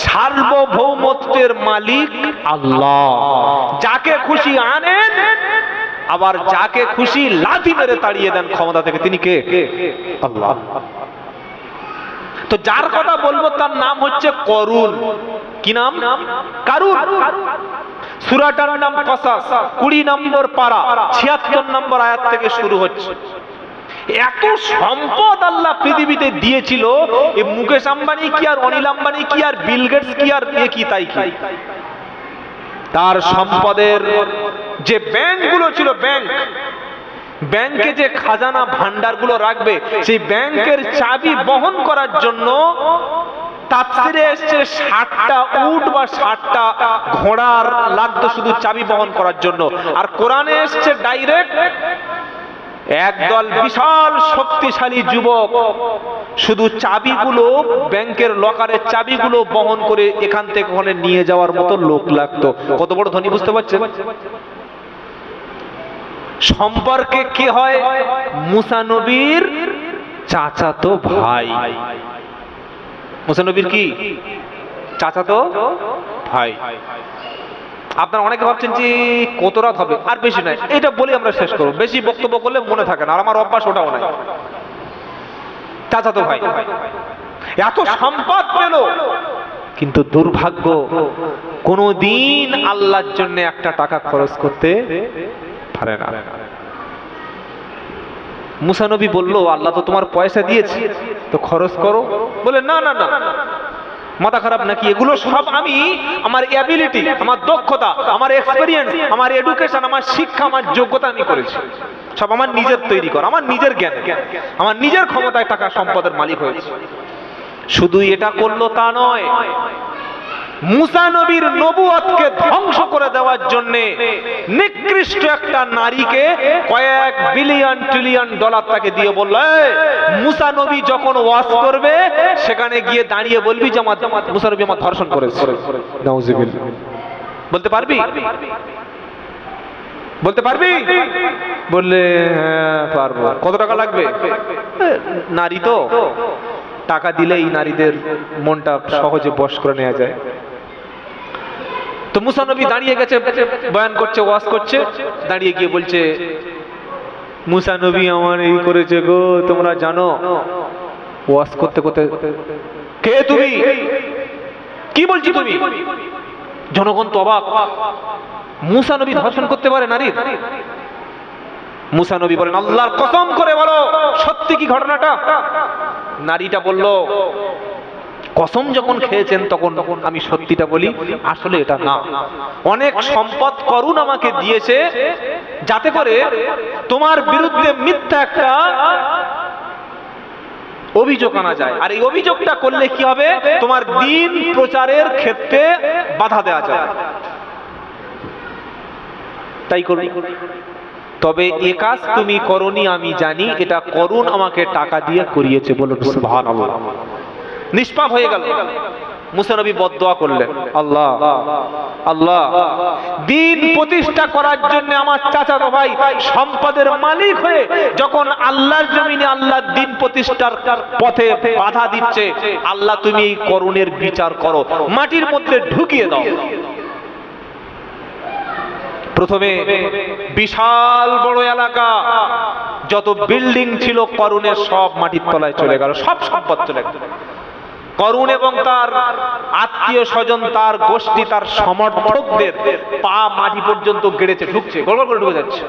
সার্বভৌমত্বের মালিক আল্লাহ। যাকে খুশি আনেন, আবার যাকে খুশি লাথি মেরে তাড়িয়ে দেন ক্ষমতা থেকে। তিনি কে? আল্লাহ। তো যার কথা বলবো তার নাম হচ্ছে করুন। কি নাম? কারুন। সূরাটার নাম কসাস, 20 নম্বর পারা, 76 নম্বর আয়াত থেকে শুরু হচ্ছে। এত সম্পদ আল্লাহ পৃথিবীতে দিয়েছিল, এই মুকেশ আম্বানি কি আর অনিল আম্বানি কি আর বিল গেটস কি আর এ কি তাই কি, তার সম্পদের যে ব্যাংকগুলো ছিল, ব্যাংকে যে খাজানা ভান্ডারগুলো রাখবে, সেই ব্যাংকের চাবি বহন করার জন্য তাফসিরে এসেছে 60টা উট বা 60টা ঘোড়ার লাগতো শুধু চাবি বহন করার জন্য। আর কোরআনে এসেছে ডাইরেক্ট একদল বিশাল শক্তিশালী যুবক শুধু চাবিগুলো, ব্যাংকের লকারের চাবিগুলো বহন করে এখান থেকে ওখানে নিয়ে যাওয়ার মতো লোক লাগতো। কত বড় ধনী বুঝতে পারছেন? সম্পর্কে কে হয়? মুসা নবীর চাচাতো ভাই। মুসা নবীর কি চাচাতো ভাই। আপনারা অনেকে ভাবছেন যে কত রাত হবে, আর বেশি নাই, এটা বলি আমরা শেষ করব, বেশি বক্তব্য করলে মনে থাকে না, আর আমার অভ্যাস ওটাও নাই। চাচাতো ভাই এত সম্পদ পেল, কিন্তু দুর্ভাগ্য কোনদিন আল্লাহর জন্য একটা টাকা খরচ করতে পারে না। মুসা নবী বলল, আল্লাহ তো তোমার পয়সা দিয়েছে, তো খরচ করো। বলে না না না, মাথা খারাপ নাকি? এগুলো সব আমি আমার অ্যাবিলিটি, আমার দক্ষতা, আমার এক্সপেরিয়েন্স, আমার এডুকেশন, আমার শিক্ষা, আমার যোগ্যতা আমি করেছি। সব আমার নিজের তৈরি করা, আমার নিজের জ্ঞান, আমার নিজের ক্ষমতায় টাকা সম্পদের মালিক হয়েছে। শুধু এটা করলো তা নয়, মুসা নবীর নবুয়তকে ধ্বংস করে দেওয়ার জন্য নিকৃষ্ট একটা নারীকে কয়েক বিলিয়ন ট্রিলিয়ন ডলার তাকে দিয়ে বলল, মুসা নবী যখন ওয়াজ করবে সেখানে গিয়ে দাঁড়িয়ে বলবি যে আমার মুসা নবী আমার ধর্ষণ করেছে। নাউজুবিল্লাহ। বলতে পারবি? বলতে পারবি? বললে হ্যাঁ পারবো। কত টাকা লাগবে? নারী তো, টাকা দিলেই নারীদের মনটা সহজে বশ করে নেওয়া যায়। তো মুসা নবী দাঁড়িয়ে গেছে, বয়ান করছে, ওয়াজ করছে, দাঁড়িয়ে গিয়ে বলছে, মুসা নবী আমার এই করেছে গো, তোমরা জানো। ওয়াজ করতে করতে, কে তুমি? কি বলছি তুমি? জনগণ তো অবাক, মুসা নবী ধর্ষণ করতে পারে নারীর? মুসা নবী বলেন, আল্লাহর কসম করে বলো সত্যি কি ঘটনাটা? নারীটা বলল, কসম যখন খেয়েছেন তখন আমি সত্যিটা বলি, আসলে এটা না। অনেক সম্পদ করুন আমাকে দিয়েছে যাতে করে তোমার বিরুদ্ধে মিথ্যা একটা অভিযোগ আনা যায়, আর এই অভিযোগটা করলে কি হবে? তোমার দ্বীন প্রচারের ক্ষেত্রে বাধা দেওয়া যায়। তাই করুন। তবে এ কাজ তুমি করনি আমি জানি, এটা করুন আমাকে টাকা দিয়ে করিয়েছে। বলুন সুবহানাল্লাহ। নিষ্পাপ হয়ে গেল। মুসা নবী বদদোয়া করলেন, আল্লাহ আল্লাহ, দ্বীন প্রতিষ্ঠা করার জন্য আমার চাচাতো ভাই সম্পদের মালিক হয়ে যখন আল্লাহর জমিনে আল্লাহর দ্বীন প্রতিষ্ঠার পথে বাধা দিচ্ছে, আল্লাহ তুমি এই করুণের বিচার করো, মাটির মধ্যে ঢুকিয়ে দাও। প্রথমে বিশাল বড় এলাকা, যত বিল্ডিং ছিল করুণের সব মাটির তলায় চলে গেল, সব সম্পদ চলে গেল। করুণ এবং তার আত্মীয় স্বজন, তার গোষ্ঠী, তার সমর্থকদের পা মাটি পর্যন্ত গেড়েছে, ঢুকছে, গড়গড় করে ঢুকে যাচ্ছে।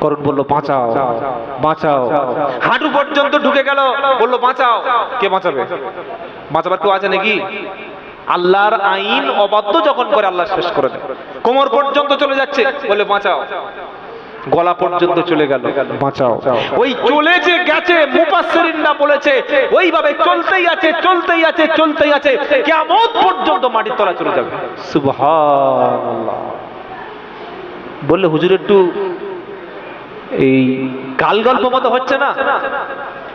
করুণ বলল, বাঁচাও বাঁচাও। হাঁটু পর্যন্ত ঢুকে গেল, বলল বাঁচাও। কে বাঁচাবে? বাঁচাবার কেউ আছে নাকি? আল্লাহর আইন অবাধ্য যখন করে আল্লাহ শেষ করে দেয়। কোমর পর্যন্ত চলে যাচ্ছে, বলে বাঁচাও। গলা পর্যন্ত চলে গেল, বাঁচাও। ওই চলে যে গেছে, মুফাসসিরিনরা বলেছে ওইভাবে চলতেই আছে চলতেই আছে চলতেই আছে, কিয়ামত পর্যন্ত মাটির তলায় চলে যাবে। সুবহানাল্লাহ। বললে হুজুর একটু এই গাল গল্প মতো হচ্ছে না,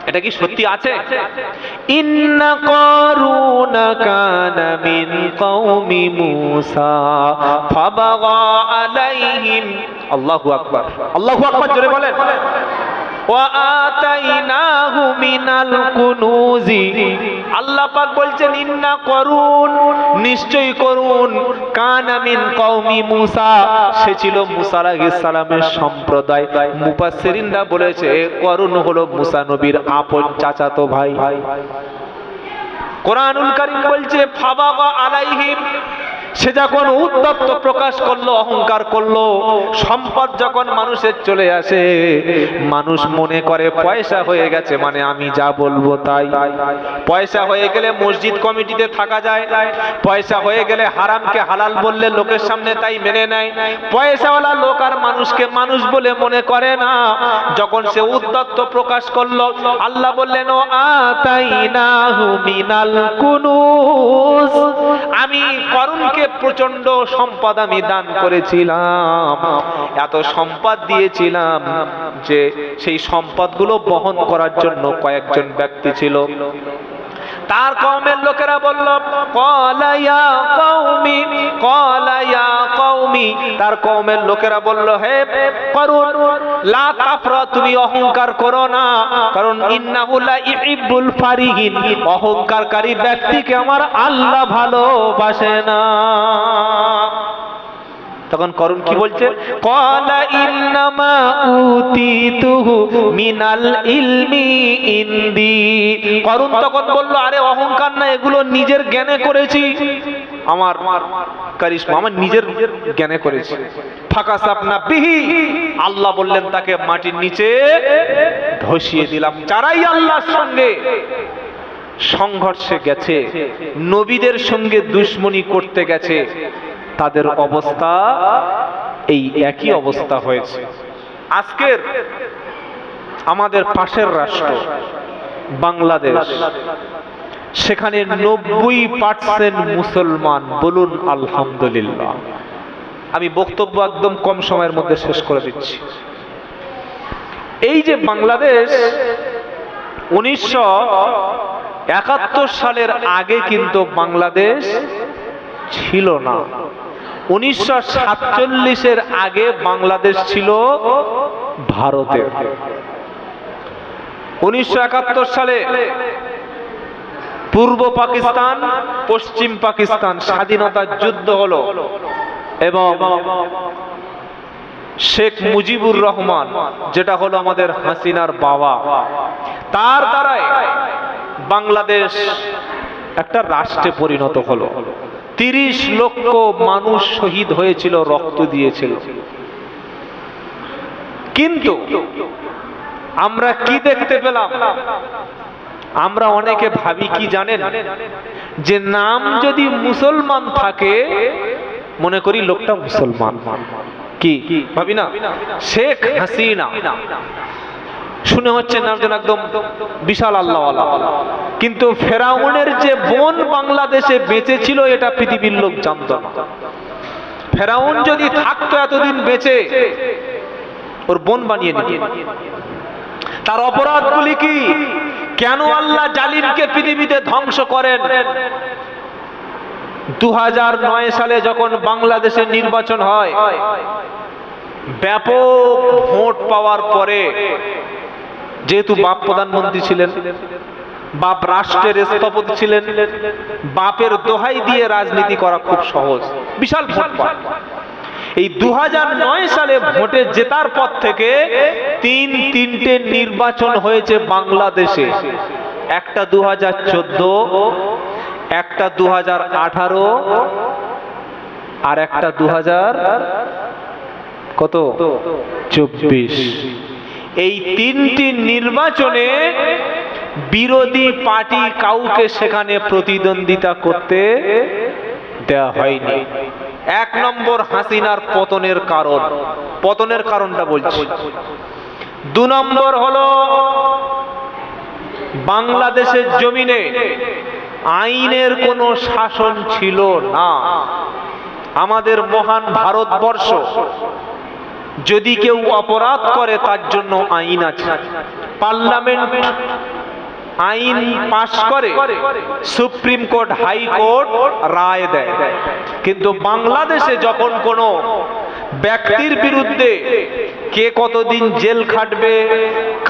এটা কি সত্যি আছে? ইন্না কারুনা কানা মিন কওমি মূসা ফাবাগা আলাইহিম। আল্লাহু আকবার, আল্লাহু আকবার জোরে বলেন। ওয়া আতাইনাহু মিনাল কুনুজি, আল্লাহ পাক বলছেন ইন্না করুন, নিশ্চয়ই করুন, কানা মিন কওমি মুসা, সে ছিল মুসা আলাইহিস সালামের সম্প্রদায়। মুফাসসিরিনরা বলেছে করুন হলো মুসা নবীর আপন চাচাতো ভাই। কোরআনুল কারীম বলছে ফাবাগা আলাইহিম, সে যখন উদ্ধত্ত প্রকাশ করলো, অহংকার করলো, সম্পদ যখন মানুষের চলে আসে, মানুষ মনে করে পয়সা হয়ে গেছে মানে আমি যা বলবো তাই। পয়সা হয়ে গেলে মসজিদ কমিটিতে থাকা যায়, পয়সা হয়ে গেলে হারামকে হালাল বললে লোকের সামনে তাই মেনে নেয়। পয়সাওয়ালা লোক আর মানুষকে মানুষ বলে মনে করে না। যখন সে উদ্ধত্ত প্রকাশ করলো, আল্লাহ বললেন ও আতাইনাহু মিনাল কুনুজ, আমি করুণকে প্রচন্ড সম্পদ আমি দান করেছিলাম, এত সম্পদ দিয়েছিলাম যে সেই সম্পদগুলো বহন করার জন্য কয়েকজন ব্যক্তি ছিল। তার কওমের লোকেরা বলল ক্বালা ইয়া কওমি, ক্বালা ইয়া কওমি, তার কওমের লোকেরা বলল হে করুন লা তাফরা, তুমি অহংকার করো না, কারণ ইন্নাহু লা ইহিব্বুল ফারিহিন, অহংকারকারী ব্যক্তিকে আমার আল্লাহ ভালোবাসে না। তখন করুন কি বলছে ক্বালা ইন্নামা উতিতুহু মিনাল ইলমি ইনদি, করুন তখন বলল আরে অহংকার না, এগুলো নিজের জ্ঞানে করেছি, আমার কারিশমা, আমার নিজের জ্ঞানে করেছি। ফাকাসাবনা বিহি, আল্লাহ বললেন তাকে মাটির নিচে ধসিয়ে দিলাম। যারাই আল্লাহর সঙ্গে সংঘর্ষে গেছে, নবীদের সঙ্গে দুশমনি করতে গেছে, তাদের অবস্থা এই একই অবস্থা হয়েছে। আজকের আমাদের পাশের রাষ্ট্র বাংলাদেশ, সেখানে 90% মুসলমান, বলুন আলহামদুলিল্লাহ। আমি বক্তব্য একদম কম সময়ের মধ্যে শেষ করে দিচ্ছি। এই যে বাংলাদেশ 1971 সালের আগে কিন্তু বাংলাদেশ ছিল না। 1947-এর আগে বাংলাদেশ ছিল ভারতে। 1971 সালে পূর্ব পাকিস্তান, পশ্চিম পাকিস্তান স্বাধীনতার যুদ্ধ হলো এবং শেখ মুজিবুর রহমান, যেটা হলো আমাদের হাসিনার বাবা, তার দ্বারাই বাংলাদেশ একটা রাষ্ট্রে পরিণত হলো। 30 লক্ষ মানুষ শহীদ হয়েছিল, রক্ত দিয়েছিল। কিন্তু আমরা কি দেখতে পেলাম? আমরা অনেকে ভাবি কি জানেন, যে নাম যদি মুসলমান থাকে মনে করি লোকটা মুসলমান, কি ভাবি না? শেখ হাসিনা শুনে হচ্ছে নাম যেন একদম বিশাল আল্লাহওয়ালা, কিন্তু ফেরাউনের যে বোন বাংলাদেশে বেঁচে ছিল এটা পৃথিবীর লোক জানত না। ফেরাউন যদি থাকতো এতদিন বেঁচে, ওর বোন বানিয়ে নিত। তার অপরাধগুলি কি? কেন আল্লাহ জালিমকে পৃথিবীতে ধ্বংস করেন? 2009 সালে যখন বাংলাদেশের নির্বাচন হয়, ব্যাপক ভোট পাওয়ার পরে, যেহেতু বাপ প্রধানমন্ত্রী ছিলেন, বাপ রাষ্ট্রের স্থপতি ছিলেন, বাপের দোহাই দিয়ে রাজনীতি করা খুব সহজ, বিশাল ভোট পায়। এই 2009 সালে ভোটে জেতার পর থেকে তিনটে নির্বাচন হয়েছে বাংলাদেশে। একটা 2014, একটা 2018, আর একটা 2024। এই তিনটি নির্বাচনে বিরোধী পার্টি কাউকে সেখানে প্রতিদ্বন্দ্বিতা করতে দেওয়া হয়নি। 1 নম্বর হাসিনার পতনের কারণ, পতনের কারণটা বলছি। 2 নম্বর হলো বাংলাদেশের জমিনে আইনের কোনো শাসন ছিল না। আমাদের মহান ভারতবর্ষ, যদি কেউ অপরাধ করে তার জন্য আইন আছে, পার্লামেন্ট আইন পাশ করে, সুপ্রিম কোর্ট, হাই কোর্ট রায় দেয়। কিন্তু বাংলাদেশে যখন কোনো ব্যক্তির বিরুদ্ধে কে কতদিন জেল খাটবে,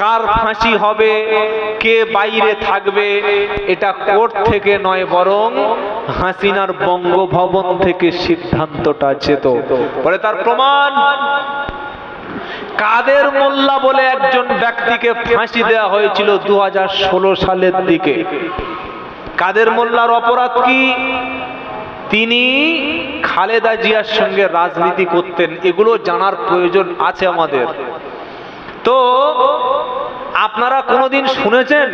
কার ফাঁসি হবে, কে বাইরে থাকবে, এটা কোর্ট থেকে নয়, বরং হাসিনার বঙ্গভবন থেকে সিদ্ধান্তটা যেত। পরে তার প্রমাণ, কাদের মোল্লা বলে একজন ব্যক্তিকে ফাঁসি দেওয়া হয়েছিল 2016 সালের দিকে। কাদের মোল্লার অপরাধ কি? তিনি খালেদা জিয়ার সঙ্গে রাজনীতি করতেন। এগুলো জানার প্রয়োজন আছে আমাদের। তো আপনারা কোনোদিন শুনেছেন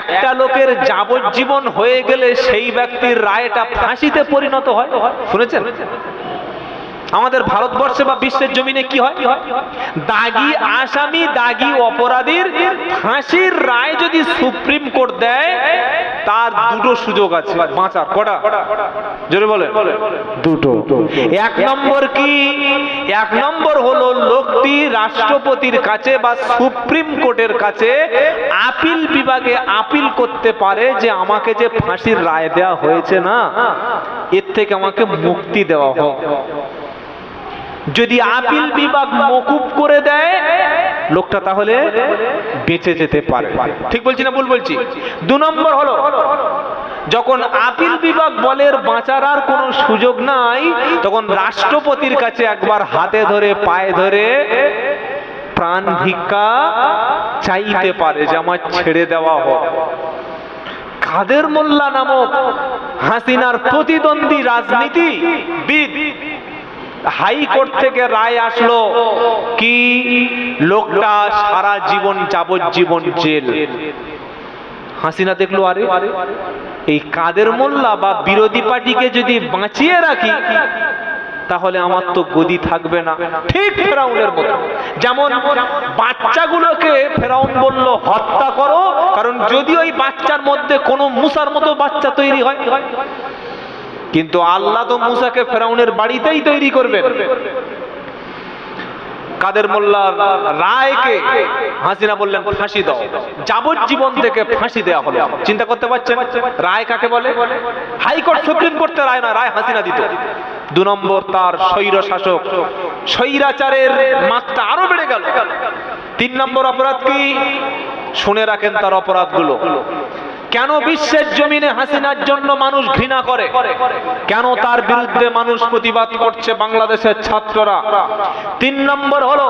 একটা লোকের যাবজ্জীবন হয়ে গেলে সেই ব্যক্তির রায়টা ফাঁসিতে পরিণত হয়? শুনেছেন? আমাদের ভারতবর্ষে বা বিশ্বের জমিনে কি হয়? দাগী আসামি, দাগী অপরাধীর ফাঁসির রায় যদি সুপ্রিম কোর্ট দেয়, তার দুটো সুযোগ আছে বাঁচার। কটা? জোরে বলেন। দুটো। এক নম্বর কি? এক নম্বর হলো লোকটি রাষ্ট্রপতির কাছে বা সুপ্রিম কোর্টের কাছে আপিল বিভাগে আপিল করতে পারে যে আমাকে যে ফাঁসির রায় দেওয়া হয়েছে না, এর থেকে আমাকে মুক্তি দেওয়া হোক। যদি আপিল বিভাগ মকুব করে দেয়, লোকটা তাহলে বেঁচে যেতে পারে। ঠিক বলছি না ভুল বলছি? 2 নম্বর হলো, যখন আপিল বিভাগ বলে বাঁচার আর কোনো সুযোগ নাই, তখন রাষ্ট্রপতির কাছে একবার হাতে ধরে পায়ে ধরে প্রাণ ভিক্ষা চাইতে পারে যে আমার ছেড়ে দেওয়া হোক। কাদের মোল্লা নামক হাসিনার প্রতিদ্বন্দ্বী রাজনীতিবিদ, হাইকোর্ট থেকে রায় আসলো কি লোকটা সারা জীবন যাবজ্জীবন জেল। হাসিনা দেখলো, আরে এই কাদের মোল্লা বা বিরোধী পার্টিকে যদি বাঁচিয়ে রাখি, তাহলে আমার তো গদি থাকবে না। ঠিক ফেরাউনের মতো, যেমন বাচ্চাগুলোকে ফেরাউন বলল হত্যা করো, কারণ যদি ওই বাচ্চার মধ্যে কোনো মুসার মতো বাচ্চা তৈরি হয়, কিন্তু আল্লাহ তো মুসাকে ফেরাউনের বাড়িতেই তৈরি করবেন। কাদের মোল্লার রায়কে হাসিনা বললেন ফাঁসি দাও, যাবজ্জীবন থেকে ফাঁসি দেওয়া হলো। চিন্তা করতে পারছেন রায় কাকে বলে? হাইকোর্ট সুপ্রিম কোর্টে রায় না, রায় হাসিনা দিত। 2 নম্বর, তার স্বৈর শাসক, স্বৈরাচারের মাত্রা আরো বেড়ে গেল। 3 নম্বর অপরাধ কি? শুনে রাখেন তার অপরাধগুলো। কেন বিশ্বের জমিনে হাসিনার জন্য মানুষ ঘৃণা করে, কেন তার বিরুদ্ধে মানুষ প্রতিবাদ করছে বাংলাদেশের ছাত্ররা? 3 নম্বর হলো,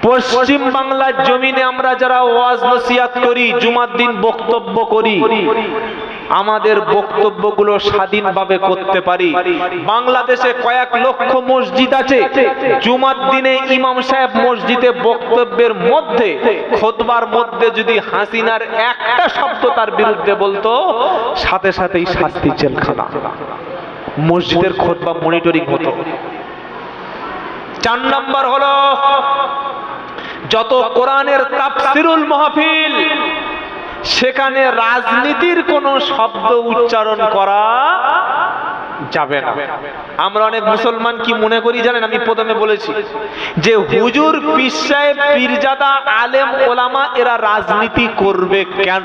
পশ্চিম বাংলার জমিনে আমরা যারা ওয়াজ নসিহত করি, জুমার দিন বক্তব্য করি, আমাদের বক্তব্যগুলো স্বাধীনভাবে করতে পারি। বাংলাদেশে কয়েক লক্ষ মসজিদ আছে, জুমার দিনে ইমাম সাহেব মসজিদে বক্তব্যের মধ্যে, খুতবার মধ্যে যদি হাসিনার একটা শব্দ তার বিরুদ্ধে বলতো, সাথে সাথেই শাস্তি, জেলখানা। মসজিদের খুতবা মনিটরিং হতো। 4 নম্বর হলো, যত কোরআনের তাফসিরুল মাহফিল, সেখানে রাজনীতির কোনো শব্দ উচ্চারণ করা যাবে না। আমরা অনেক মুসলমান কি মনে করি জানেন? আমি প্রথমে বলেছি যে হুজুর, পীর সাহেব, পীরজাদা, আলেম, ওলামা এরা রাজনীতি করবে কেন?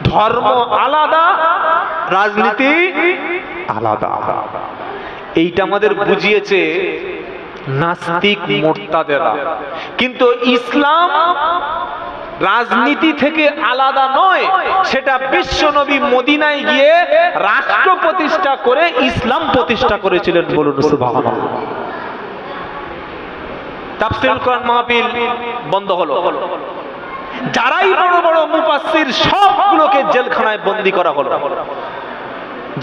ধর্ম আলাদা, রাজনীতি আলাদা। এইটা আমাদের বুঝিয়েছে নাস্তিক মুরতাদেরা। কিন্তু ইসলাম রাজনীতি থেকে আলাদা নয়, সেটা বিশ্বনবী মদিনায় গিয়ে রাষ্ট্র প্রতিষ্ঠা করে ইসলাম প্রতিষ্ঠা করেছিলেন। বলুন সুবহানাল্লাহ। তাফসীরুল কোরআন মাহফিল বন্ধ হলো, যারাই বড় বড় মুফাসসির সবগুলোকে জেলখানায় বন্দী করা হলো।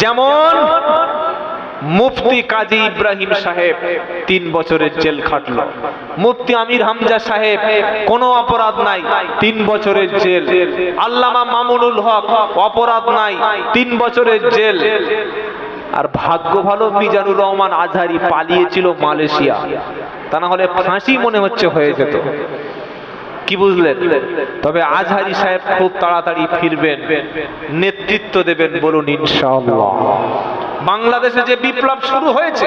যেমন মুফতি কাজী ইব্রাহিম সাহেব 3 বছরের জেল খাটলো। মুফতি আমির হামজা সাহেব কোনো অপরাধ নাই, 3 বছরের জেল। আল্লামা মামুনুল হক অপরাধ নাই, 3 বছরের জেল। আর ভাগ্য ভালো মিজানুর রহমান আজহারি পালিয়েছিল মালয়েশিয়া, তা না হলে ফাঁসি মনে হচ্ছে হয়ে যেত। কি বুঝলেন? তবে আজহারি সাহেব খুব তাড়াতাড়ি ফিরবেন, নেতৃত্ব দেবেন। বলুন ইনশাআল্লাহ। বাংলাদেশে যে বিপ্লব শুরু হয়েছে,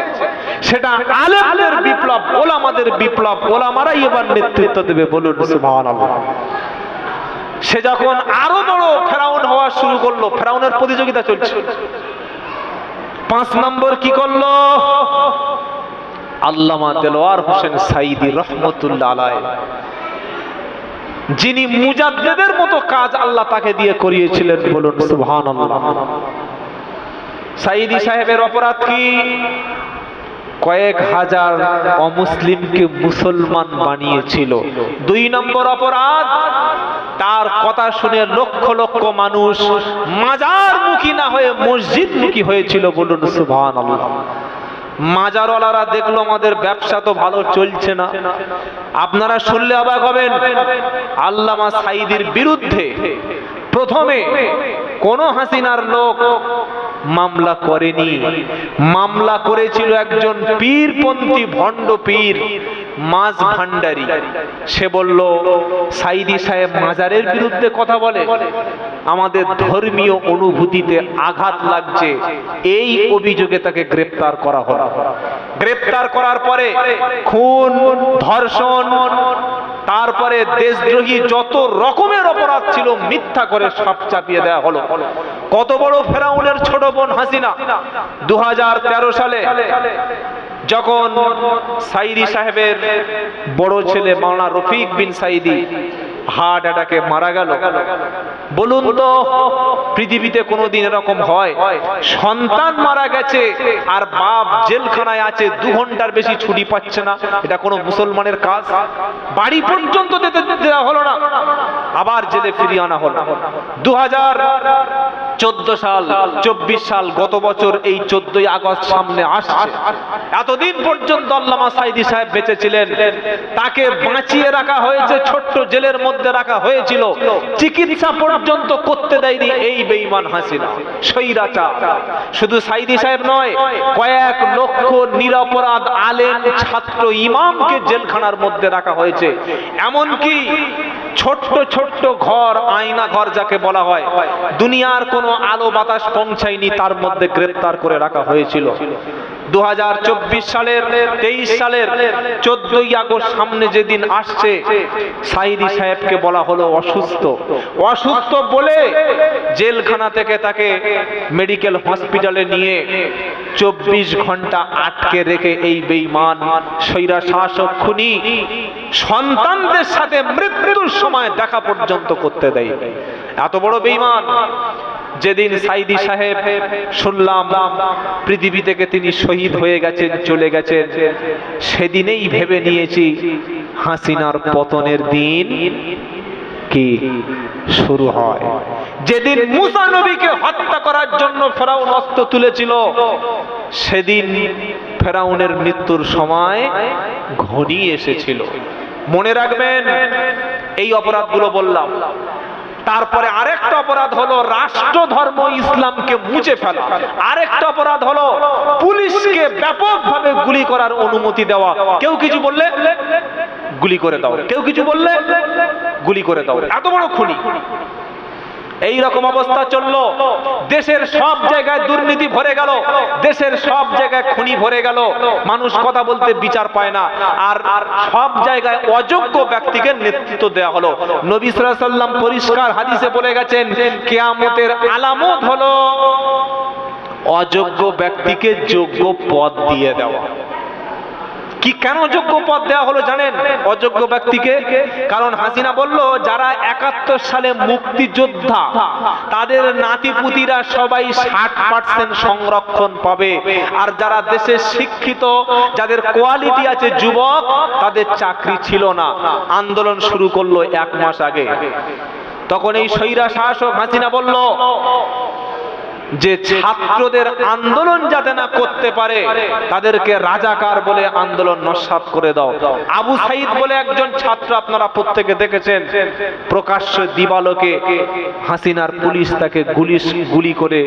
সেটা আলেমদের বিপ্লব, ওলামাদের বিপ্লব। ওলামারাই এবার নেতৃত্ব দেবে। বলুন সুবহানাল্লাহ। সে যখন আরো বড় ফেরাউন হওয়া শুরু করলো, ফেরাউনের প্রতিযোগিতা চলছে। 5 নম্বর কি করলো? আল্লামা দেলোয়ার হোসেন সাঈদী রহমতুল্লাহ আলাইহি, যিনি মুজাদ্দিদের মতো কাজ আল্লাহ তাকে দিয়ে করিয়েছিলেন, বলুন সুবহানাল্লাহ। সাঈদী সাহেবের অপরাধ কি? কয়েক হাজার অমুসলিমকে মুসলমান বানিয়েছিল। 2 নম্বর অপরাধ, তার কথা শুনে লক্ষ লক্ষ মানুষ মাজারমুখী না হয়ে মসজিদমুখী হয়েছিল, বলুন সুবহানাল্লাহ। মাজারওয়ালারা দেখলো আমাদের ব্যবসা তো ভালো চলছে না, আপনারা শুনলে অবাক হবেন, আল্লামা সাঈদীর বিরুদ্ধে প্রথমে কোন হাসিনার লোক মামলা করেনি, মামলা করেছিল একজন পীরপন্থী ভণ্ড পীর মাঝ ভান্ডারী। সে বলল সাঈদী সাহেব মাজারের বিরুদ্ধে কথা বলে, আমাদের ধর্মীয় অনুভূতিতে আঘাত লাগছে, এই অভিযোগে তাকে গ্রেফতার করা হলো। গ্রেফতার করার পরে খুন, ধর্ষণ, তারপরে দেশদ্রোহী যত রকমের অপরাধ ছিল মিথ্যা করে সব চাপিয়ে দেওয়া হলো। কত বড় ফেরাউনের ছোট বোন হাসিনা 2013 সালে যখন সাঈদী সাহেবের বড় ছেলে মাওলানা রফিক বিন সাঈদী হার্ট অ্যাটাকে মারা গেল, বলুন তো পৃথিবীতে কোনোদিন এরকম হয়? সন্তান মারা গেছে আর বাপ জেলখানায় আছে, 2 ঘন্টার বেশি ছুটি পাচ্ছে না, এটা কোনো মুসলমানের কাজ? বাড়ি পর্যন্ত যেতে দেওয়া হলো না, আবার জেলে ফিরিয়ে আনা হলো। 2014 সাল 24 সাল গত বছর এই 14ই আগস্ট সামনে আসছে। এতদিন পর্যন্ত আল্লামা সাঈদী সাহেব বেঁচে ছিলেন, তাকে বাঁচিয়ে রাখা হয়েছে, ছোট্ট জেলের মধ্যে রাখা হয়েছিল, চিকিৎসা পর্যন্ত করতে দেয়নি এই বেঈমান হাসিনা, স্বৈরাচার। শুধু সাঈদী সাহেব নয়, কয়েক লক্ষ নিরপরাধ আলেম, ছাত্র, ইমামকে জেলখানার মধ্যে রাখা হয়েছে। এমনকি ছোট্ট ছোট্ট ঘর, আয়না ঘর যাকে বলা হয়, দুনিয়ার কোনো আলো বাতাস পৌঁছায়নি, তার মধ্যে গ্রেফতার করে রাখা হয়েছিল। 2024 সালের 23 সালের 14ই আগস্ট সামনে যেদিন আসছে, সাঈদী সাহেবকে বলা হলো অসুস্থ। অসুস্থ বলে জেলখানা থেকে তাকে মেডিকেল হসপিটালে নিয়ে 24 ঘন্টা আটকে রেখে এই বেঈমান স্বৈরা শাসক খুনি সন্তানদের সাথে মৃত্যুর সময় দেখা পর্যন্ত করতে দেয়। এত বড় বেঈমান। যেদিন সাঈদী সাহেব শুনলাম পৃথিবী থেকে তিনি শহীদ হয়ে গেছেন, চলে গেছেন, সেদিনেই ভেবে নিয়েছি হাসিনার পতনের দিন কি শুরু হয়। যেদিন মুসা নবীকে হত্যা করার জন্য ফেরাউন অস্ত্র তুলেছিল, সেদিন ফেরাউনের মৃত্যুর সময় ঘনিয়ে এসেছিল। মনে রাখবেন, এই অপরাধগুলো বললাম। তারপরে আরেকটা অপরাধ হলো রাষ্ট্র ধর্ম ইসলামকে মুছে ফেলা। আরেকটা অপরাধ হলো পুলিশকে ব্যাপকভাবে গুলি করার অনুমতি দেওয়া। কেউ কিছু বললে গুলি করে দাও, কেউ কিছু বললে গুলি করে দাও। এত বড় খুনি। এই রকম অবস্থা চললো। দেশের সব জায়গায় দুর্নীতি ভরে গেল, দেশের সব জায়গায় খুনি ভরে গেল, মানুষ কথা বলতে বিচার পায় না, আর সব জায়গায় অযোগ্য ব্যক্তিকে নেতৃত্ব দেওয়া হলো। নবী সাল্লাল্লাহু আলাইহি ওয়াসাল্লাম পরিষ্কার হাদিসে বলে গেছেন, কিয়ামতের আলামত হলো অযোগ্য ব্যক্তিকে যোগ্য পদ দিয়ে দেওয়া। কি কেন যোগ্য পদ দেওয়া হলো জানেন অযোগ্য ব্যক্তিকে? কারণ হাসিনা বলল, যারা 71 সালে মুক্তিযোদ্ধা তাদের নাতিপুতিরা সবাই 60% সংরক্ষণ পাবে, আর যারা দেশে শিক্ষিত, যাদের কোয়ালিটি আছে, যুবক, তাদের চাকরি ছিল না। আন্দোলন শুরু করলো 1 মাস আগে। তখন এই স্বৈরা শাসক হাসিনা বলল যে ছাত্রদের আন্দোলন যাতে না করতে পারে তাদেরকে রাজাকার বলে আন্দোলন নস্যাৎ করে দাও। আবু সাইদ বলে একজন ছাত্র, আপনারা প্রত্যেকে দেখেছেন, প্রকাশ্য দিবালোকে হাসিনার পুলিশ তাকে গুলি করে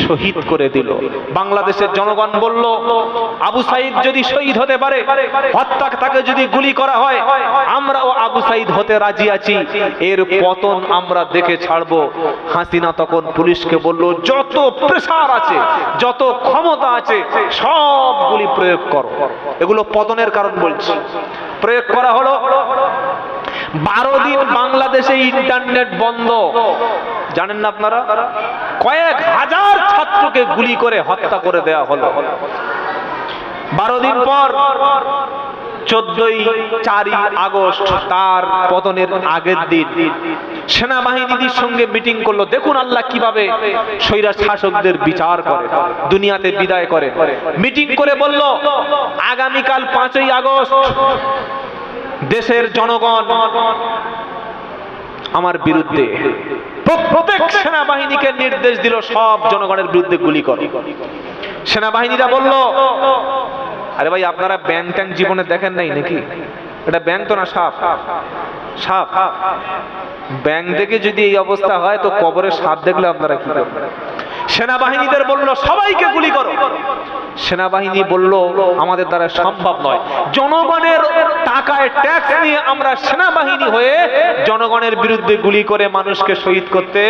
শহীদ করে দিল। বাংলাদেশের জনগণ বলল, আবু সাইদ যদি শহীদ হতে পারে, হত্যা তাকে যদি গুলি করা হয়, আমরাও আবু সাইদ হতে রাজি আছি, এর পতন আমরা দেখে ছাড়বো। হাসিনা তখন পুলিশকে বলল, যত প্রেসার আছে, যত ক্ষমতা আছে, সবগুলি প্রয়োগ করো। এগুলো পতনের কারণ বলছি। প্রয়োগ করা হলো। 12 দিন বাংলাদেশে ইন্টারনেট বন্ধ, জানেন না আপনারা? কয়েক হাজার ছাত্রকে গুলি করে হত্যা করে দেওয়া হলো। 12 দিন পর 14 আগস্ট তার পতনের আগের দিন সেনাবাহিনীর সঙ্গে মিটিং করলো। দেখুন আল্লাহ কিভাবে স্বৈরাচ শাসকদের বিচার করে, দুনিয়াতে বিদায় করে। মিটিং করে বলল, আগামীকাল 5ই আগস্ট দেশের জনগণ আমার বিরুদ্ধে। প্রত্যেক সেনাবাহিনীকে নির্দেশ দিল সব জনগণের বিরুদ্ধে গুলি করো। সেনাবাহিনীরা বলল, আরে ভাই আপনারা ব্যাং ট্যাং জীবনে দেখেন নাই নাকি? এটা ব্যাং তো না, সাপ। সাপ ব্যাং দেখে যদি এই অবস্থা হয় তো কবরে সাপ দেখলে আপনারা কি করবেন? সেনাবাহিনীদের বলল সবাইকে গুলি করো। সেনাবাহিনী বলল আমাদের দ্বারা সম্ভব নয়, জনগণের টাকায় ট্যাক্স নিয়ে আমরা সেনাবাহিনী হয়ে জনগণের বিরুদ্ধে গুলি করে মানুষকে শহীদ করতে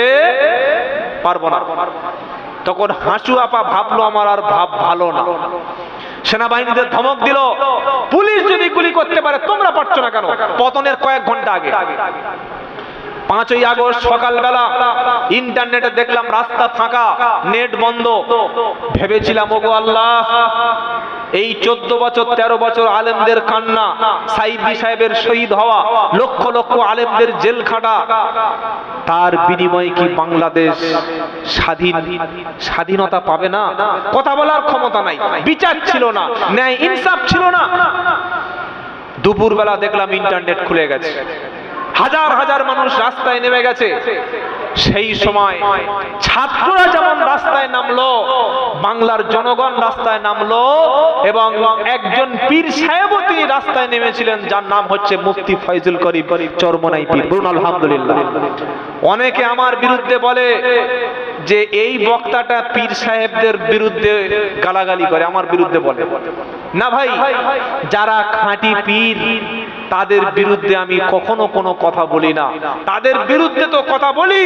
পারবো না। তখন হাসু আপা ভাবলো আমার আর ভাব ভালো না। সেনাবাহিনীদের ধমক দিল, পুলিশ যদি গুলি করতে পারে তোমরা পারছো না কেন? পতনের কয়েক ঘন্টা আগে 5ই আগস্ট সকালবেলা ইন্টারনেটে দেখলাম রাস্তা ফাঁকা, নেট বন্ধ। ভেবেছিলাম ওগো আল্লাহ, এই 14 বছর 13 বছর আলেমদের কান্না, সাইদি সাহেবের শহীদ হওয়া, লক্ষ লক্ষ আলেমদের জেল খাটা, তার বিনিময়ে কি বাংলাদেশ স্বাধীনতা পাবে না? কথা বলার ক্ষমতা নাই, বিচার ছিল না, ন্যায় ইনসাফ ছিল না। দুপুরবেলা দেখলাম ইন্টারনেট খুলে গেছে, হাজার হাজার মানুষ রাস্তায় নেমে গেছে। সেই সময় ছাত্ররা যেমন রাস্তায় নামলো, বাংলার জনগণ রাস্তায় নামলো, এবং একজন পীর সাহেবও তিনি রাস্তায় নেমেছিলেন, যার নাম হচ্ছে মুফতি ফয়জুল করিম চরমনাই পীর। বলুন আলহামদুলিল্লাহ। অনেকে আমার বিরুদ্ধে বলে যে এই বক্তাটা পীর সাহেবদের বিরুদ্ধে গালাগালি করে, আমার বিরুদ্ধে বলে না। ভাই, যারা খাঁটি পীর তাদের বিরুদ্ধে আমি কখনো কোনো কথা বলি না। তাদের বিরুদ্ধে তো কথা বলি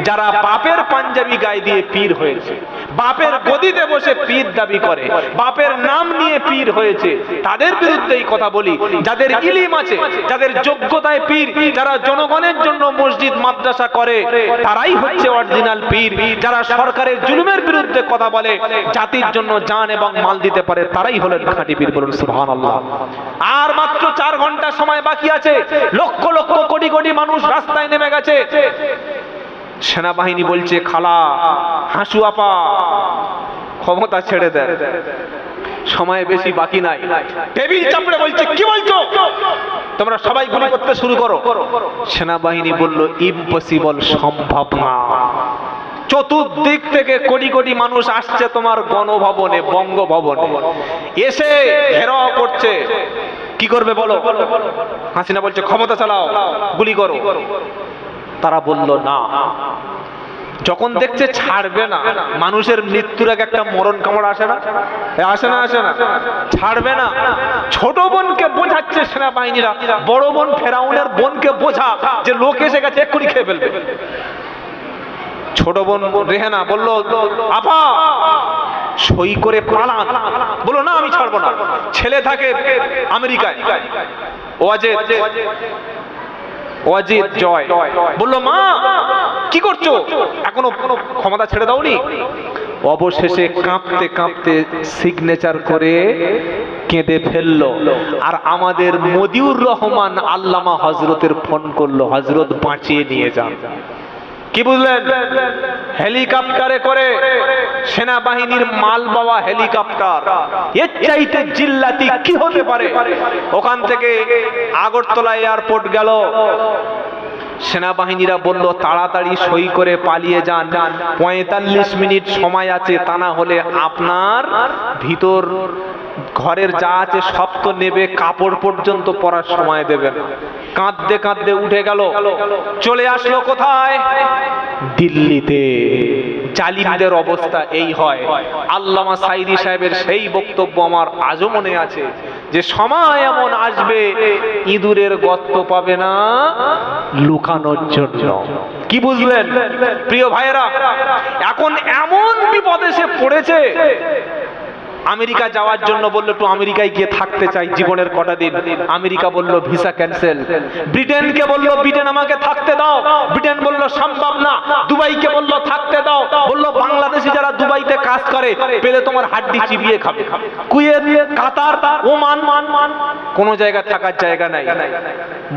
যারা বাপের পাঞ্জাবি গায়ে দিয়ে পীর হয়েছে, বাপের গদিতে বসে পীর দাবি করে, বাপের নাম নিয়ে পীর হয়েছে, তাদের বিরুদ্ধেই কথা বলি। যাদের ইলিম আছে, যাদের যোগ্যতায় পীর, যারা জনগণের জন্য মসজিদ মাদ্রাসা করে, তারাই হচ্ছে অরিজিনাল পীর। যারা সরকারের জুলুমের বিরুদ্ধে কথা বলে, জাতির জন্য জান এবং মাল দিতে পারে, তারাই হলেন খাঁটি পীর। বলুন সুবহানাল্লাহ। আর মাত্র 4 ঘন্টা সময় বাকি আছে, লক্ষ লক্ষ কোটি কোটি মানুষ রাস্তায় নেমে গেছে। সেনাবাহিনী বলছে, খালা হাসু আপা ক্ষমতা ছেড়ে দেন, সময় বেশি বাকি নাই। টেবিল চাপড়ে বলছে, কি বলছো তোমরা সবাই গুলি করতে শুরু করো। সেনাবাহিনী বলল, ইম্পসিবল, সম্ভব না। চতুর্দিক থেকে কোটি কোটি মানুষ আসছে তোমার গণভবনে, বঙ্গভবনে, এসে ঘেরাও করছে। কি করবে বলো? হাসিনা বলছে, ক্ষমতা চালাও, গুলি করো। তারা বলল না। যখন দেখছে ছাড়বে না, মানুষের মৃত্যুর আগে একটা মরণ কামড় আসে না? আসে না? আসে না? ছাড়বে না। ছোট বোনকে বোঝাচ্ছে সেনাবাহিনীরা, বড় বোন ফেরাউনের বোনকে বোঝা যে লোক এসে গেছে, এক্ষুনি খেয়ে ফেলবে। ছোট বোন রেহেনা বলল, আপা সই করে পালান। বলো না, আমি ছাড়বো না। ছেলে থাকে আমেরিকায়, ওয়াজিদ জয়, বলল, মা কি করছো, এখনো ক্ষমতা ছেড়ে দাওনি? অবশেষে কাঁপতে কাঁপতে সিগনেচার করে কেঁদে ফেললো। আর আমাদের মদিউর রহমান আল্লামা হজরতের ফোন করলো, হজরত বাঁচিয়ে নিয়ে যান। কি বুঝলেন? হেলিকপ্টারে করে, সেনাবাহিনীর মাল বাওয়া হেলিকপ্টার, এর চাইতে জিল্লাতি কি হতে পারে? ওখান থেকে আগরতলা এয়ারপোর্ট গেল। সেনাবাহিনীরা বলল, তাড়াতাড়ি সই করে পালিয়ে যান, 45 মিনিট সময় আছে, তা না হলে আপনার ভিতর ঘরের যা আছে সব তো নেবে, কাপড় পর্যন্ত পরার সময় দেবে না। কাঁদতে কাঁদতে উঠে গেল, চলে আসলো কোথায়? দিল্লিতে। জালিমদের অবস্থা এই হয়। আল্লামা সাইদি সাহেবের সেই বক্তব্য আমার আজও মনে আছে, যে সময় এমন আসবে ইঁদুরের গর্ত পাবে না লুকানোর জন্য। কি বুঝলেন প্রিয় ভাইয়েরা? এখন এমন বিপদে সে পড়েছে, আমেরিকা যাওয়ার জন্য বললো, একটু আমেরিকায় গিয়ে থাকতে চাই জীবনের কটা দিন। আমেরিকা বলল ভিসা ক্যান্সেল। ব্রিটেনকে বলল, ব্রিটেন আমাকে থাকতে দাও। ব্রিটেন বলল সম্ভব না। দুবাইকে বলল থাকতে দাও। করে, পেলে তোমার হাড্ডি চিবিয়ে খাবে। কুয়েত, কাতার, ওমান, কোন জায়গায় থাকার জায়গা নাই।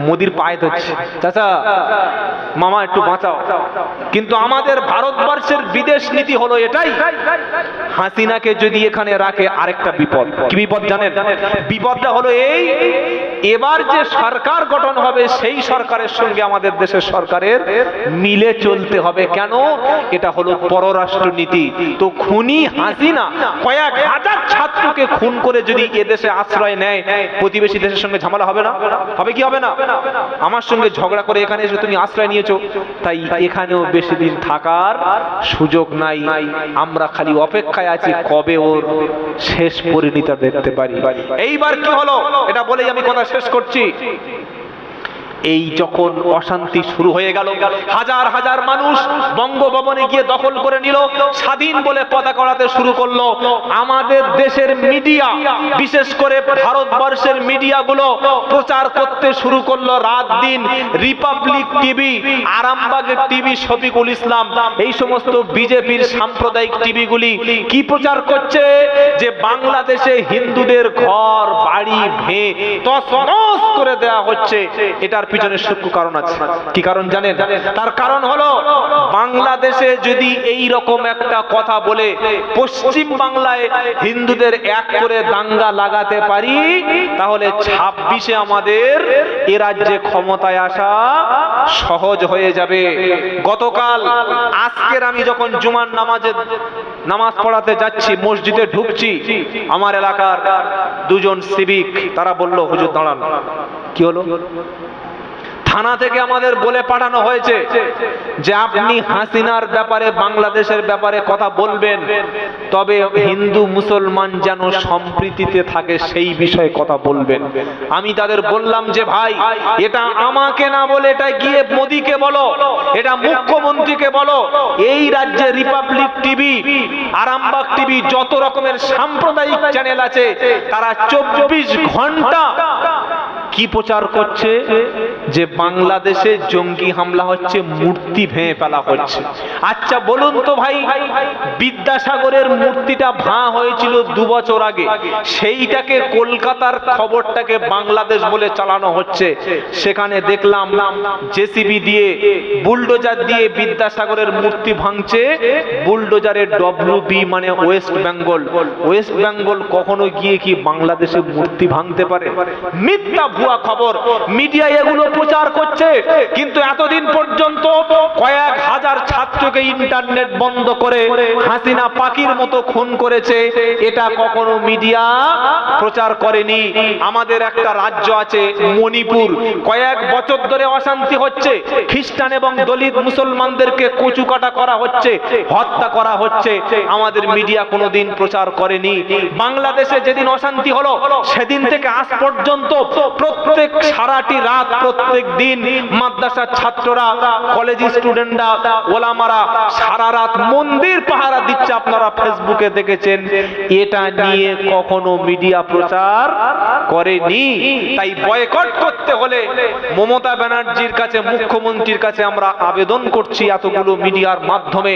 মোদির পায়ে ধরছে, চাচা মামা একটু বাঁচাও। কিন্তু আমাদের ভারতবর্ষের বিদেশ নীতি হলো এটাই, হাসিনাকে যদি এখানে রাখে আরেকটা বিপদ। কি বিপদ জানেন? বিপদটা হলো এই, এবার যে সরকার গঠন হবে সেই সরকারের সঙ্গে আমাদের দেশের সরকারের মিলে চলতে হবে। কেন? এটা হলো পররাষ্ট্র নীতি। তো খুনি হাসিনা কয়েক হাজার ছাত্রকে খুন করে যদি এদেশে আশ্রয় নেয়, প্রতিবেশী দেশের সঙ্গে ঝামেলা হবে না? হবে কি হবে না? আমার সঙ্গে ঝগড়া করে এখানে এসে তুমি আশ্রয় নিয়েছো, তাই এখানেও বেশি দিন থাকার সুযোগ নাই। আমরা খালি অপেক্ষায় আছি কবে ওর শেষ পরিণতি দেখতে পারি। এইবার কি হলো এটা বলেই আমি কথা শেষ করছি। এই যখন অশান্তি শুরু হয়ে গেল, হাজার হাজার মানুষ বঙ্গভবনে গিয়ে দখল করে নিল, স্বাধীন বলে পতাকা ওড়াতে শুরু করলো। আমাদের দেশের মিডিয়া, বিশেষ করে ভারতবর্ষের মিডিয়াগুলো প্রচার করতে শুরু করলো রাত দিন। রিপাবলিক টিভি, আরামবাগের টিভি, শফিকুল ইসলাম, এই সমস্ত বিজেপির সাম্প্রদায়িক টিভিগুলি কি প্রচার করছে? যে বাংলাদেশে হিন্দুদের ঘর বাড়ি ভেঙে তছনছ করে দেওয়া হচ্ছে। এটার পিছনে সূক্ষ্ম কারণ আছে। কি কারণ জানেন? তার কারণ হলো, বাংলাদেশে যদি এই রকম একটা কথা বলে পশ্চিম বাংলায় হিন্দুদের এক করে দাঙ্গা লাগাতে পারি, তাহলে 26-এ আমাদের এ রাজ্যে ক্ষমতায় আসা সহজ হয়ে যাবে। গতকাল, আজকের আমি যখন জুমার নামাজ পড়াতে যাচ্ছি, মসজিদে ঢুকছি, আমার এলাকার দুজন সিভিক তারা বলল, হুজুর দাঁড়ান। কি হলো? থানা থেকে আমাদের বলে পাঠানো হয়েছে যে আপনি হাসিনার ব্যাপারে, বাংলাদেশের ব্যাপারে কথা বলবেন, তবে হিন্দু মুসলমান যেন সম্প্রীতিতে থাকে সেই বিষয়ে কথা বলবেন। আমি তাদের বললাম যে ভাই, এটা আমাকে না বলে এটা গিয়ে মোদিকে বলো, এটা মুখ্যমন্ত্রীকে বলো। এই রাজ্যে রিপাবলিক টিভি, আরামবাগ টিভি, যত রকমের সাম্প্রদায়িক চ্যানেল আছে, তারা 24 ঘন্টা কি প্রচার করছে? যে বাংলাদেশে জঙ্গি হামলা হচ্ছে, মূর্তি ভেঙে ফেলা হচ্ছে। আচ্ছা বলুন তো ভাই, বিদ্যাসাগরের মূর্তিটা ভাঙা হয়েছিল 2 বছর আগে, সেইটাকে কলকাতার খবরটাকে বাংলাদেশ বলে চালানো হচ্ছে। সেখানে দেখলাম জেসিবি দিয়ে, বুলডোজার দিয়ে বিদ্যাসাগরের মূর্তি ভাঙছে। বুলডোজারের WB মানে ওয়েস্ট বেঙ্গল। ওয়েস্ট বেঙ্গল কখনো গিয়ে কি বাংলাদেশে মূর্তি ভাঙতে পারে? মিথ্যা ভুয়া খবর মিডিয়া এগুলো প্রচার করছে। কিন্তু এতদিন পর্যন্ত কয়েক হাজার ছাত্রকে ইন্টারনেট বন্ধ করে হাসিনা পাখির মতো খুন করেছে, এটা কখনো মিডিয়া প্রচার করেনি। আমাদের একটা রাজ্য আছে মণিপুর, কয়েক বছর ধরে অশান্তি হচ্ছে, খ্রিস্টান এবং দলিত মুসলমানদেরকে কচুকাটা করা হচ্ছে, হত্যা করা হচ্ছে, আমাদের মিডিয়া কোনোদিন প্রচার করেনি। বাংলাদেশে যেদিন অশান্তি হলো, সেদিন থেকে আজ পর্যন্ত প্রত্যেক সারাটি রাত, প্রত্যেক দিন মাদ্রাসার ছাত্ররা, কলেজ স্টুডেন্টরা, ওলামারা সারা রাত মন্দির পাহারা দিচ্ছে। আপনারা ফেসবুকে দেখেছেন। এটা নিয়ে কখনো মিডিয়া প্রচার করেনি। তাই বয়কট করতে হলে মমতা ব্যানার্জির কাছে, মুখ্যমন্ত্রীর কাছে আমরা আবেদন করছি, এতগুলো মিডিয়ার মাধ্যমে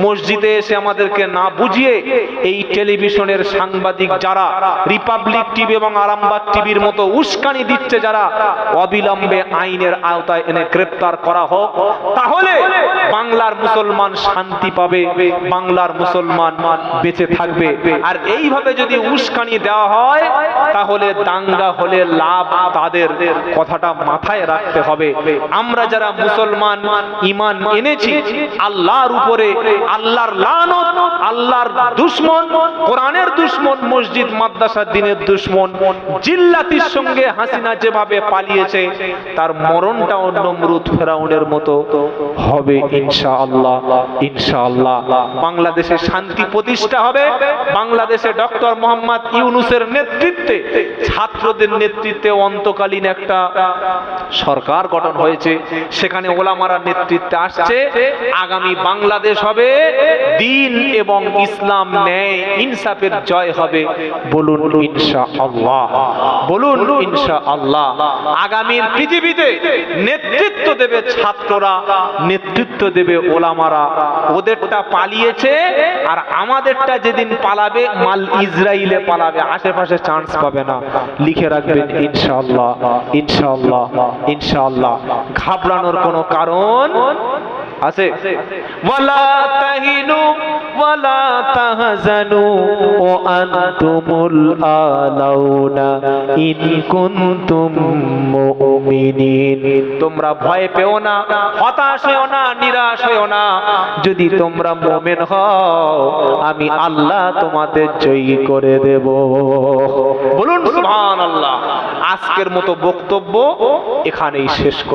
মসজিদে এসে আমাদেরকে না বুঝিয়ে এই টেলিভিশনের সাংবাদিক যারা রিপাবলিক টিভি এবং আরামবাগ টিভির মতো উস্কানি দিচ্ছে, যারা অবিলম্বে আইনের আওতায় এনে গ্রেফতার করা হোক। তাহলে বাংলার মুসলমান শান্তি পাবে, বাংলার মুসলমান বেঁচে থাকবে। আর এইভাবে যদি উস্কানি দেওয়া হয়, তাহলে দাঙ্গা হলে লাভ তাদের, কথাটা মাথায় রাখতে হবে। আমরা যারা মুসলমান ঈমান এনেছি আল্লাহর উপরে, আল্লাহর লানত, আল্লাহর দুশমন, কোরআনের দুশমন, মসজিদ মাদ্রাসা দ্বীনের দুশমন, জিল্লাতির সঙ্গে হাসিনা যেভাবে পালিয়েছে, তার মরণটা নমরুদ ফেরাউনের মতো হবে ইনশাআল্লাহ। ইনশাআল্লাহ বাংলাদেশে শান্তি প্রতিষ্ঠা হবে। বাংলাদেশে ডক্টর মোহাম্মদ ইউনূসের নেতৃত্বে ছাত্রদের নেতৃত্বে অন্তকালীন একটা সরকার গঠন হয়েছে, সেখানে ওলামারা নেতৃত্বে আসছে। আগামী বাংলাদেশ হবে দ্বীন এবং ইসলাম, ন্যায় ইনসাফের জয় হবে। বলুন ইনশাআল্লাহ, বলুন ইনশাআল্লাহ। আগামীর পৃথিবীতে নেতৃত্ব দেবে ছাত্ররা, নেতৃত্ব দেবে ওলামারা। ওদেরটা পালিয়েছে, আর আমাদেরটা যেদিন পালাবে মাল ইসরায়েলে পালাবে, আশেপাশে চান্স পাবে না। লিখে রাখবেন ইনশাআল্লাহ, ইনশাআল্লাহ, ইনশাআল্লাহ। ঘাবড়ানোর কোনো কারণ আছে? ওয়ালা তাহিনু ওয়ালা তাহজানু ওয়া আনতুমুল আলাউনা ইন কুনতুম মুমিনিন। তোমরা ভয় পেও না, হতাশ হও না, নিরাশ হও না। যদি তোমরা মুমিন হও, আমি আল্লাহ তোমাদের জয়ী করে দেব। বলুন সুবহানাল্লাহ। আজকের মতো বক্তব্য এখানেই শেষ করি।